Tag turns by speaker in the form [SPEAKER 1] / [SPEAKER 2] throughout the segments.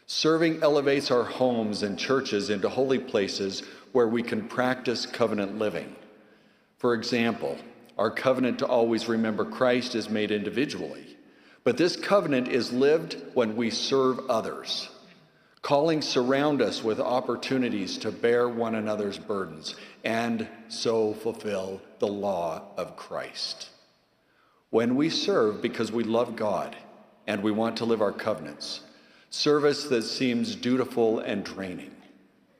[SPEAKER 1] Serving elevates our homes and churches into holy places where we can practice covenant living. For example, our covenant to always remember Christ is made individually, but this covenant is lived when we serve others. Callings surround us with opportunities to bear one another's burdens and so fulfill the law of Christ. When we serve because we love God and we want to live our covenants, service that seems dutiful and draining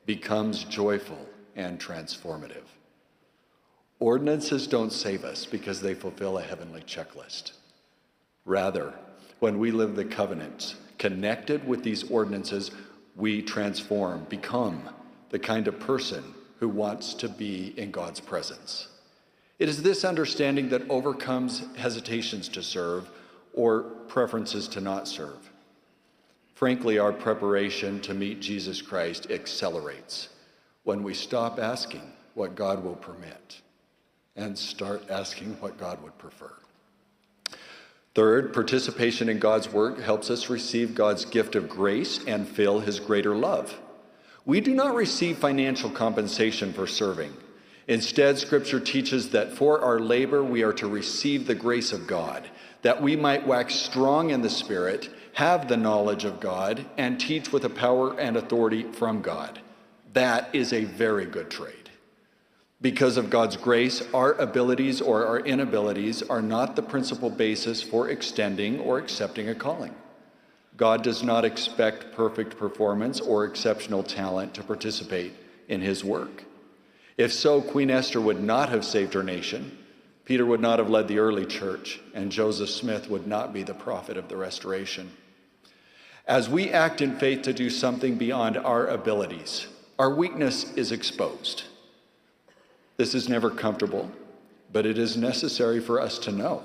[SPEAKER 1] becomes joyful and transformative. Ordinances don't save us because they fulfill a heavenly checklist. Rather, when we live the covenant connected with these ordinances, we transform, become the kind of person who wants to be in God's presence. It is this understanding that overcomes hesitations to serve or preferences to not serve. Frankly, our preparation to meet Jesus Christ accelerates when we stop asking what God will permit and start asking what God would prefer. Third, participation in God's work helps us receive God's gift of grace and feel his greater love. We do not receive financial compensation for serving. Instead, Scripture teaches that for our labor, we are to receive the grace of God, that we might wax strong in the Spirit, have the knowledge of God, and teach with a power and authority from God. That is a very good trade. Because of God's grace, our abilities or our inabilities are not the principal basis for extending or accepting a calling. God does not expect perfect performance or exceptional talent to participate in his work. If so, Queen Esther would not have saved her nation, Peter would not have led the early church, and Joseph Smith would not be the prophet of the Restoration. As we act in faith to do something beyond our abilities, our weakness is exposed. This is never comfortable, but it is necessary for us to know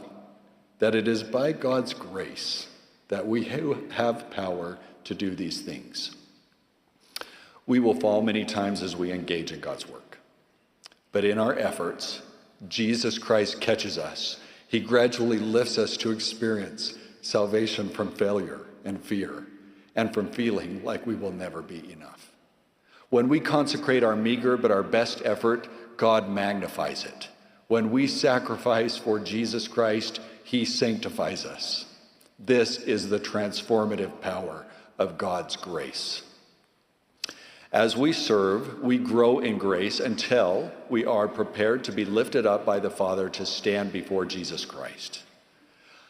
[SPEAKER 1] that it is by God's grace that we have power to do these things. We will fall many times as we engage in God's work, but in our efforts, Jesus Christ catches us. He gradually lifts us to experience salvation from failure and fear, and from feeling like we will never be enough. When we consecrate our meager but our best effort, God magnifies it. When we sacrifice for Jesus Christ, he sanctifies us. This is the transformative power of God's grace. As we serve, we grow in grace until we are prepared to be lifted up by the Father to stand before Jesus Christ.